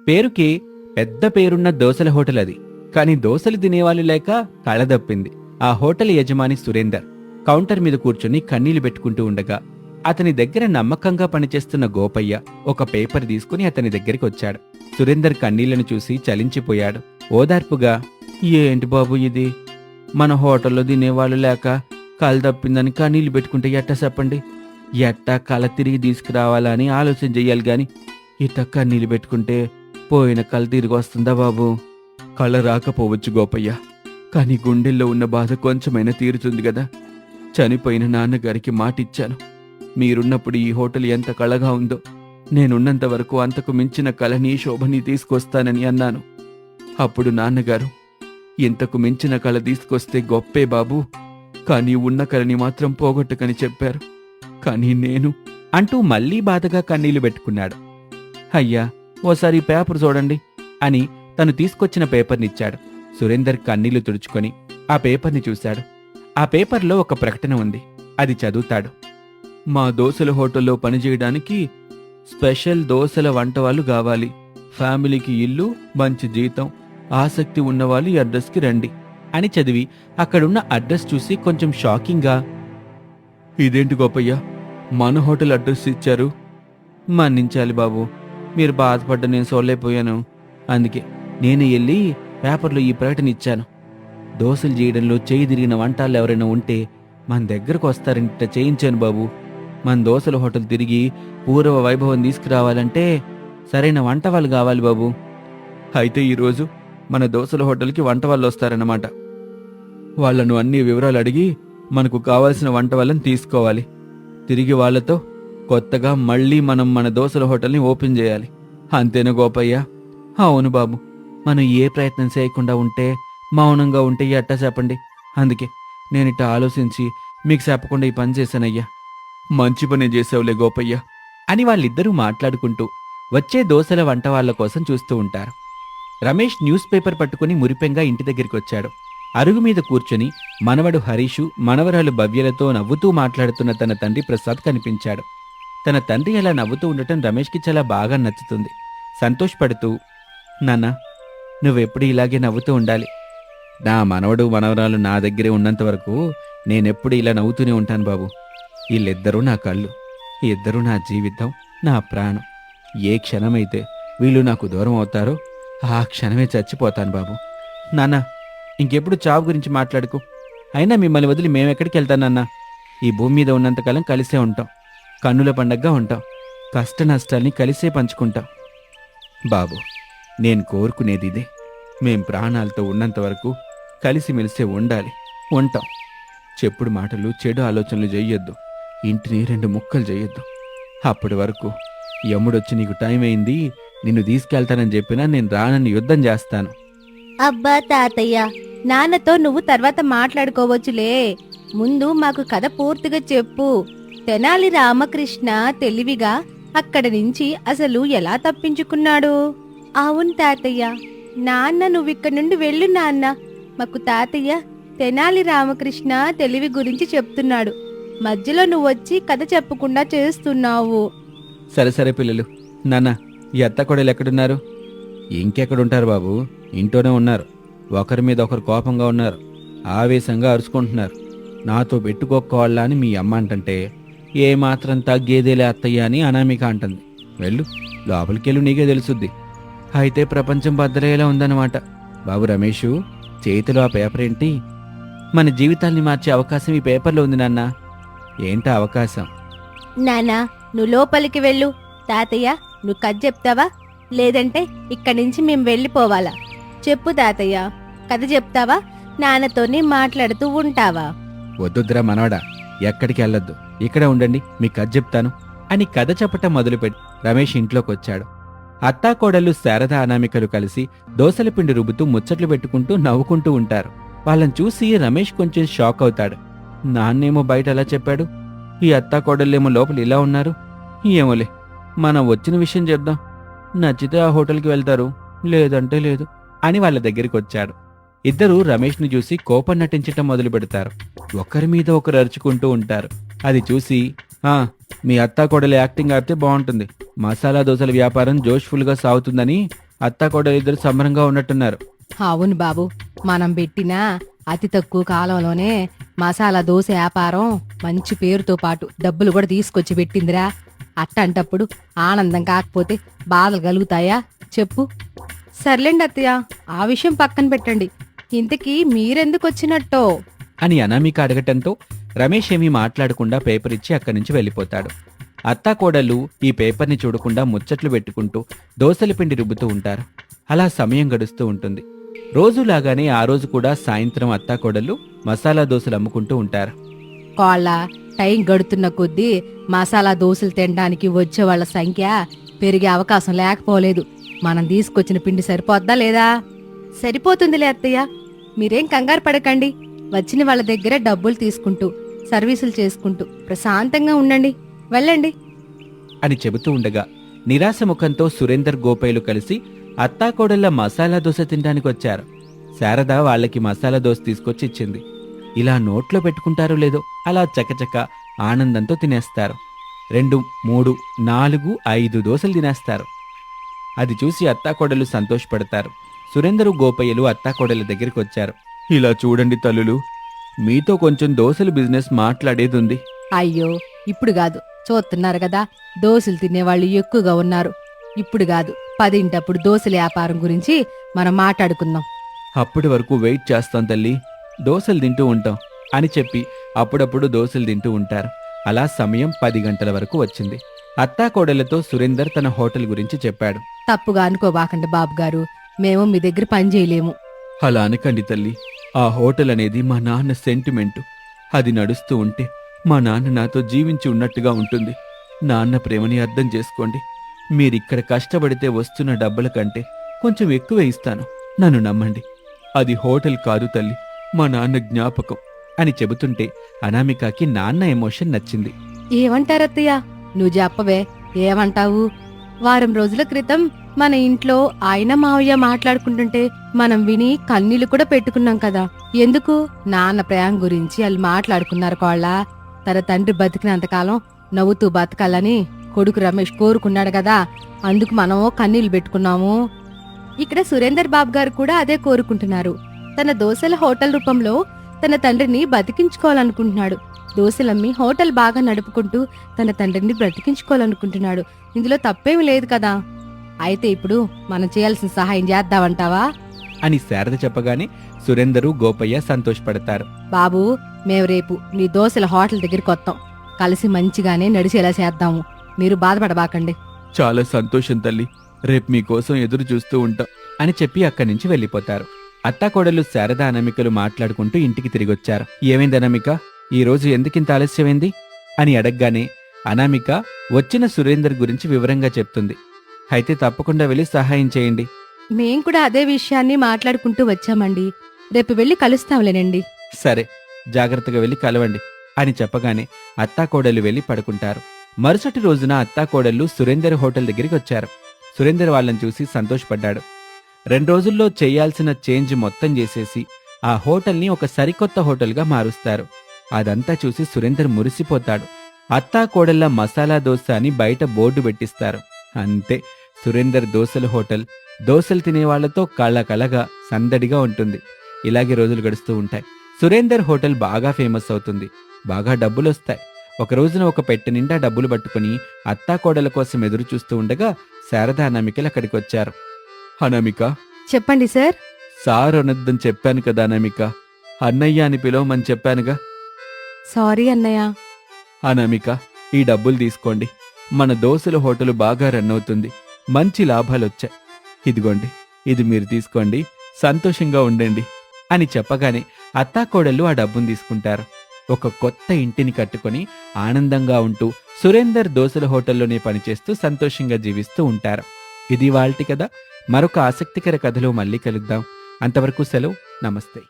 పేరుకి పెద్ద పేరున్న దోసల హోటల్ అది. కాని దోసలు తినేవాళ్ళు లేక కళదప్పింది. ఆ హోటల్ యజమాని సురేందర్ కౌంటర్ మీద కూర్చుని కన్నీళ్లు పెట్టుకుంటూ ఉండగా అతని దగ్గర నమ్మకంగా పనిచేస్తున్న గోపయ్య ఒక పేపర్ తీసుకుని అతని దగ్గరికి వచ్చాడు. సురేందర్ కన్నీళ్లను చూసి చలించిపోయాడు. ఓదార్పుగా, ఏంటి బాబు ఇది? మన హోటల్లో తినేవాళ్ళు లేక కళ తప్పిందని కన్నీళ్లు పెట్టుకుంటే ఎట్టా చెప్పండి? ఎట్టా కళ తిరిగి తీసుకురావాలని ఆలోచన చెయ్యాలి గాని ఇట్ట కన్నీళ్లు పెట్టుకుంటే పోయిన కళ తిరిగి వస్తుందా బాబు? కళ రాకపోవచ్చు గోపయ్య, కానీ గుండెల్లో ఉన్న బాధ కొంచెమైనా తీరుతుంది కదా. చనిపోయిన నాన్నగారికి మాటిచ్చాను, మీరున్నప్పుడు ఈ హోటల్ ఎంత కళగా ఉందో నేనున్నంత వరకు అంతకు మించిన కళని శోభని తీసుకొస్తానని అన్నాను. అప్పుడు నాన్నగారు, ఇంతకు మించిన కళ తీసుకొస్తే గొప్పే బాబు, కానీ ఉన్న కళని మాత్రం పోగొట్టకని చెప్పారు. కానీ నేను అంటూ మళ్లీ బాధగా కన్నీళ్లు పెట్టుకున్నాడు. అయ్యా, ఓసారి ఈ పేపర్ చూడండి అని తను తీసుకొచ్చిన పేపర్నిచ్చాడు. సురేందర్ కన్నీళ్లు తుడుచుకొని ఆ పేపర్ని చూశాడు. ఆ పేపర్లో ఒక ప్రకటన ఉంది. అది చదువుతాడు. మా దోసల హోటల్లో పనిచేయడానికి స్పెషల్ దోసల వంటవాళ్ళు కావాలి. ఫ్యామిలీకి ఇల్లు, మంచి జీతం, ఆసక్తి ఉన్నవాళ్ళు ఈ అడ్రస్కి రండి అని చదివి అక్కడున్న అడ్రస్ చూసి కొంచెం షాకింగ్గా, ఇదేంటి గోపయ్య, మన హోటల్ అడ్రస్ ఇచ్చారు? మన్నించాలి బాబు, మీరు బాధపడ్డ నేను చూడలేకపోయాను. అందుకే నేను వెళ్ళి పేపర్లో ఈ ప్రకటన ఇచ్చాను. దోశలు చేయడంలో చేయి తిరిగిన వంటాళ్ళు ఎవరైనా ఉంటే మన దగ్గరకు వస్తారంట చేయించాను బాబు. మన దోశల హోటల్ తిరిగి పూర్వ వైభవం తీసుకురావాలంటే సరైన వంట వాళ్ళు కావాలి బాబు. అయితే ఈరోజు మన దోశల హోటల్కి వంట వాళ్ళు వస్తారన్నమాట. వాళ్లను అన్ని వివరాలు అడిగి మనకు కావాల్సిన వంట వాళ్ళని తీసుకోవాలి. తిరిగి వాళ్లతో కొత్తగా మళ్ళీ మనం మన దోశల హోటల్ని ఓపెన్ చేయాలి. అంతేనా గోపయ్య? అవును బాబు, మనం ఏ ప్రయత్నం చేయకుండా ఉంటే, మౌనంగా ఉంటే ఎట్టా చెప్పండి. అందుకే నేనిట్ట ఆలోచించి మీకు చెప్పకుండా ఈ పని చేశానయ్యా. మంచి పని చేసావులే గోపయ్య అని వాళ్ళిద్దరూ మాట్లాడుకుంటూ వచ్చే దోశల వంట వాళ్ల కోసం చూస్తూ ఉంటారు. రమేష్ న్యూస్ పేపర్ పట్టుకుని మురిపెంగా ఇంటి దగ్గరికి వచ్చాడు. అరుగు మీద కూర్చొని మనవడు హరీషు, మనవరాలు భవ్యలతో నవ్వుతూ మాట్లాడుతున్న తన తండ్రి ప్రసాద్ కనిపించాడు. తన తండ్రి అలా నవ్వుతూ ఉండటం రమేష్కి చాలా బాగా నచ్చుతుంది. సంతోషపడుతూ, నాన్న, నువ్వెప్పుడు ఇలాగే నవ్వుతూ ఉండాలి. నా మనవడు మనవరాలు నా దగ్గరే ఉన్నంత వరకు నేనెప్పుడు ఇలా నవ్వుతూనే ఉంటాను బాబు. వీళ్ళిద్దరూ నా కళ్ళు, ఇద్దరూ నా జీవితం, నా ప్రాణం. ఏ క్షణమైతే వీళ్ళు నాకు దూరం అవుతారో ఆ క్షణమే చచ్చిపోతాను బాబు. నాన్న, ఇంకెప్పుడు చావు గురించి మాట్లాడుకో. అయినా మిమ్మల్ని వదిలి మేమెక్కడికి వెళ్తానన్నా? ఈ భూమి మీద ఉన్నంతకాలం కలిసే ఉంటాం, కన్నుల పండగగా ఉంటాం, కష్ట నష్టాల్ని కలిసే పంచుకుంటాం. బాబు, నేను కోరుకునేది ఇదే. మేం ప్రాణాలతో ఉన్నంత వరకు కలిసిమెలిసే ఉండాలి, ఉంటాం. చెప్పుడు మాటలు, చెడు ఆలోచనలు చెయ్యొద్దు. ఇంటిని రెండు ముక్కలు చెయ్యొద్దు. అప్పటి వరకు యముడొచ్చి నీకు టైం అయింది, నిన్ను తీసుకెళ్తానని చెప్పినా నేను రానని యుద్ధం చేస్తాను. అబ్బా తాతయ్య, నాన్నతో నువ్వు తర్వాత మాట్లాడుకోవచ్చులే. ముందు మాకు కథ పూర్తిగా చెప్పు. తెనాలి రామకృష్ణ తెలివిగా అక్కడి నుంచి అసలు ఎలా తప్పించుకున్నాడు? అవును తాతయ్య, నాన్న నువ్విక్కడి నుండి వెళ్ళు నాన్న. మాకు తాతయ్య తెనాలి రామకృష్ణ తెలివి గురించి చెప్తున్నాడు. మధ్యలో నువ్వొచ్చి కథ చెప్పకుండా చేస్తున్నావు. సరే సరే పిల్లలు. నాన్న, ఈ అత్తకొడలు ఎక్కడున్నారు? ఇంకెక్కడుంటారు బాబు, ఇంట్లోనే ఉన్నారు. ఒకరి మీద ఒకరు కోపంగా ఉన్నారు, ఆవేశంగా అరుచుకుంటున్నారు. నాతో పెట్టుకోవాలా అని మీ అమ్మ అంటంటే ఏమాత్రం తగ్గేదేలే అత్తయ్య అని అనామిక అంటుంది. వెళ్ళు, లోపలికెళ్ళు, నీకే తెలుసుద్ది. అయితే ప్రపంచం బద్దలయ్యేలా ఉందన్నమాట. బాబు రమేషు, చేతిలో ఆ పేపర్ ఏంటి? మన జీవితాల్ని మార్చే అవకాశం ఈ పేపర్లో ఉంది నాన్న. ఏంటా అవకాశం? నానా, నువ్వు లోపలికి వెళ్ళు. తాతయ్య, నువ్వు కథ చెప్తావా లేదంటే ఇక్కడి నుంచి మేం వెళ్ళిపోవాలా? చెప్పు తాతయ్య, కథ చెప్తావా నాన్నతోనే మాట్లాడుతూ ఉంటావా? వద్దుద్రా మనవడా, ఎక్కడికి వెళ్ళొద్దు, ఇక్కడే ఉండండి, మీ కథ చెప్తాను అని కథ చెప్పటం మొదలుపెట్టి రమేష్ ఇంట్లోకొచ్చాడు. అత్తాకోడళ్ళు శారద, అనామికలు కలిసి దోసల పిండి రుబ్బుతూ ముచ్చట్లు పెట్టుకుంటూ నవ్వుకుంటూ ఉంటారు. వాళ్ళని చూసి రమేష్ కొంచెం షాక్ అవుతాడు. నాన్నేమో బయట అలా చెప్పాడు, ఈ అత్తాకోడళ్ళేమో లోపల ఇలా ఉన్నారు. ఏమోలే, మనం వచ్చిన విషయం చెప్దాం. నచ్చితే ఆ హోటల్కి వెళ్తారు, లేదంటే లేదు అని వాళ్ళ దగ్గరికి వచ్చాడు. ఇద్దరూ రమేష్ని చూసి కోపం నటించటం మొదలు పెడతారు. ఒకరి మీద ఒకరు అరుచుకుంటూ ఉంటారు. అది చూసి, మీ అత్తాకోడలు యాక్టింగ్ ఆడితే బాగుంటుంది, మసాలా దోశల వ్యాపారం జోష్ఫుల్గా సాగుతుందని అత్తాకోడలు ఇద్దరు సంబరంగా ఉన్నట్టున్నారు. అవును బాబు, మనం పెట్టిన అతి తక్కువ కాలంలోనే మసాలా దోశ వ్యాపారం మంచి పేరుతో పాటు డబ్బులు కూడా తీసుకొచ్చి పెట్టిందిరా. అట్టంటప్పుడు ఆనందం కాకపోతే బాధలు కలుగుతాయా చెప్పు? సర్లేండి అత్తయ్య, ఆ విషయం పక్కన పెట్టండి. ఇంతకీ మీరెందుకు వచ్చినట్టో? అని అనామిక అడగటంతో రమేష్ ఏమీ మాట్లాడకుండా పేపర్ ఇచ్చి అక్కడి నుంచి వెళ్ళిపోతాడు. అత్తాకోడళ్ళు ఈ పేపర్ని చూడకుండా ముచ్చట్లు పెట్టుకుంటూ దోసల పిండి రుబ్బుతూ ఉంటారు. అలా సమయం గడుస్తూ ఉంటుంది. రోజులాగానే ఆ రోజు కూడా సాయంత్రం అత్తాకోడళ్ళు మసాలా దోశలు అమ్ముకుంటూ ఉంటారు. కోళ్ళ టైం గడుతున్న కొద్దీ మసాలా దోశలు తినడానికి వచ్చే వాళ్ళ సంఖ్య పెరిగే అవకాశం లేకపోలేదు. మనం తీసుకొచ్చిన పిండి సరిపోద్దా లేదా? సరిపోతుందిలే అత్తయ్య, మీరేం కంగారు పడకండి. వచ్చిన వాళ్ళ దగ్గర డబ్బులు తీసుకుంటూ సర్వీసులు చేసుకుంటూ ప్రశాంతంగా ఉండండి, వెళ్ళండి అని చెబుతూ ఉండగా నిరాశ ముఖంతో సురేందర్ గోపయ్యలు కలిసి అత్తాకోడళ్ళ మసాలా దోశ తినడానికి వచ్చారు. శారద వాళ్ళకి మసాలా దోశ తీసుకొచ్చి ఇచ్చింది. ఇలా నోట్లో పెట్టుకుంటారో లేదో అలా చకచక ఆనందంతో తినేస్తారు. 2, 3, 4, 5 దోశలు తినేస్తారు. అది చూసి అత్తాకోడలు సంతోషపడతారు. సురేందరు గోపయ్యలు అత్తాకోడల దగ్గరికి వచ్చారు. ఇలా చూడండి తల్లులు, మీతో కొంచెం దోశల బిజినెస్ మాట్లాడేదుంది. అయ్యో, ఇప్పుడు కాదు, చూస్తున్నారు కదా దోశలు తినేవాళ్ళు ఎక్కువగా ఉన్నారు. ఇప్పుడు కాదు, 10 దోశల వ్యాపారం గురించి మనం మాట్లాడుకుందాం. అప్పటి వరకు వెయిట్ చేస్తాం తల్లి, దోశలు తింటూ ఉంటాం అని చెప్పి అప్పుడప్పుడు దోశలు తింటూ ఉంటారు. అలా సమయం 10 గంటల వరకు వచ్చింది. అత్తాకోడలతో సురేందర్ తన హోటల్ గురించి చెప్పాడు. తప్పుగా అనుకోబాకండి బాబు గారు, మేము మీ దగ్గర పని చేయలేము. అలా అనకండి తల్లి, ఆ హోటల్ అనేది మా నాన్న సెంటిమెంటు. అది నడుస్తూ ఉంటే మా నాన్న నాతో జీవించి ఉన్నట్టుగా ఉంటుంది. నాన్న ప్రేమని అర్థం చేసుకోండి. మీరిక్కడ కష్టపడితే వస్తున్న డబ్బుల కంటే కొంచెం ఎక్కువే ఇస్తాను, నన్ను నమ్మండి. అది హోటల్ కాదు తల్లి, మా నాన్న జ్ఞాపకం అని చెబుతుంటే అనామికకి నాన్న ఎమోషన్ నచ్చింది. ఏమంటారత్తయ్య? నువ్వు చెప్పవే, ఏమంటావు? వారం రోజుల క్రితం మన ఇంట్లో ఆయన మావయ్య మాట్లాడుకుంటుంటే మనం విని కన్నీళ్లు కూడా పెట్టుకున్నాం కదా. ఎందుకు? నాన్న ప్రేమ గురించి వాళ్ళు మాట్లాడుకున్నారు. కోళ్ళ తన తండ్రి బతికినంతకాలం నవ్వుతూ బతకాలని కొడుకు రమేష్ కోరుకున్నాడు కదా, అందుకు మనం కన్నీళ్లు పెట్టుకున్నాము. ఇక్కడ సురేందర్ బాబు గారు కూడా అదే కోరుకుంటున్నారు. తన దోశల హోటల్ రూపంలో తన తండ్రిని బతికించుకోవాలనుకుంటున్నాడు. దోశలమ్మి హోటల్ బాగా నడుపుకుంటూ తన తండ్రిని బ్రతికించుకోవాలనుకుంటున్నాడు. ఇందులో తప్పేమీ లేదు కదా. అయితే ఇప్పుడు మనం చేయాల్సిన సహాయం చేద్దామంటావా అని శారద చెప్పగానే సురేందరు గోపయ్య సంతోషపడతారు. బాబు, మేము రేపు నీ దోశల హోటల్ దగ్గరికి వస్తాం. కలిసి మంచిగానే నడిచేలా చేద్దాము. మీరు బాధపడబాకండి. చాలా సంతోషం తల్లి, రేపు మీకోసం ఎదురు చూస్తూ ఉంటాం అని చెప్పి అక్కడి నుంచి వెళ్ళిపోతారు. అత్తాకోడలు శారద అనామికలు మాట్లాడుకుంటూ ఇంటికి తిరిగొచ్చారు. ఏమైంది అనామిక, ఈరోజు ఎందుకింత ఆలస్యమైంది అని అడగగానే అనామిక వచ్చిన సురేందర్ గురించి వివరంగా చెప్తుంది. అయితే తప్పకుండా వెళ్ళి సహాయం చేయండి. మేం కూడా అదే విషయాన్ని మాట్లాడుకుంటూ వచ్చామండి. రేపు వెళ్ళి కలుస్తాంలేనండి. సరే, జాగ్రత్తగా వెళ్ళి కలవండి అని చెప్పగానే అత్తాకోడలు వెళ్ళి పడుకుంటారు. మరుసటి రోజున అత్తాకోడళ్ళు సురేందర్ హోటల్ దగ్గరికి వచ్చారు. సురేందర్ వాళ్ళని చూసి సంతోషపడ్డాడు. 2 రోజుల్లో చేయాల్సిన చేంజ్ మొత్తం చేసేసి ఆ హోటల్ని ఒక సరికొత్త హోటల్గా మారుస్తారు. అదంతా చూసి సురేందర్ మురిసిపోతాడు. అత్తాకోడళ్ళ మసాలా దోశ అని బయట బోర్డు పెట్టిస్తారు. అంతే, సురేందర్ దోశల హోటల్ దోశలు తినేవాళ్లతో కళకళగా సందడిగా ఉంటుంది. ఇలాగే రోజులు గడుస్తూ ఉంటాయి. సురేందర్ హోటల్ బాగా ఫేమస్ అవుతుంది. బాగా డబ్బులొస్తాయి. ఒక రోజున ఒక పెట్టె నిండా డబ్బులు పట్టుకుని అత్తాకోడల కోసం ఎదురు చూస్తూ ఉండగా శారద అనామికలు అక్కడికి వచ్చారు. అనామిక, చెప్పండి సార్. సార్ అనొద్దని చెప్పాను కదా అనామిక, అన్నయ్య అని పిలవమని చెప్పానుగా. సారీ అన్నయ్య. అనామిక, ఈ డబ్బులు తీసుకోండి. మన దోశల హోటల్ బాగా రన్ అవుతుంది, మంచి లాభాలొచ్చాయి. ఇదిగోండి, ఇది మీరు తీసుకోండి, సంతోషంగా ఉండండి అని చెప్పగానే అత్తాకోడళ్ళు ఆ డబ్బును తీసుకుంటారు. ఒక కొత్త ఇంటిని కట్టుకొని ఆనందంగా ఉంటూ సురేందర్ దోశల హోటల్లోనే పనిచేస్తూ సంతోషంగా జీవిస్తూ ఉంటారు. ఇది వాల్టి కథ. మరొక ఆసక్తికర కథలో మళ్ళీ కలుద్దాం. అంతవరకు సెలవు. నమస్తే.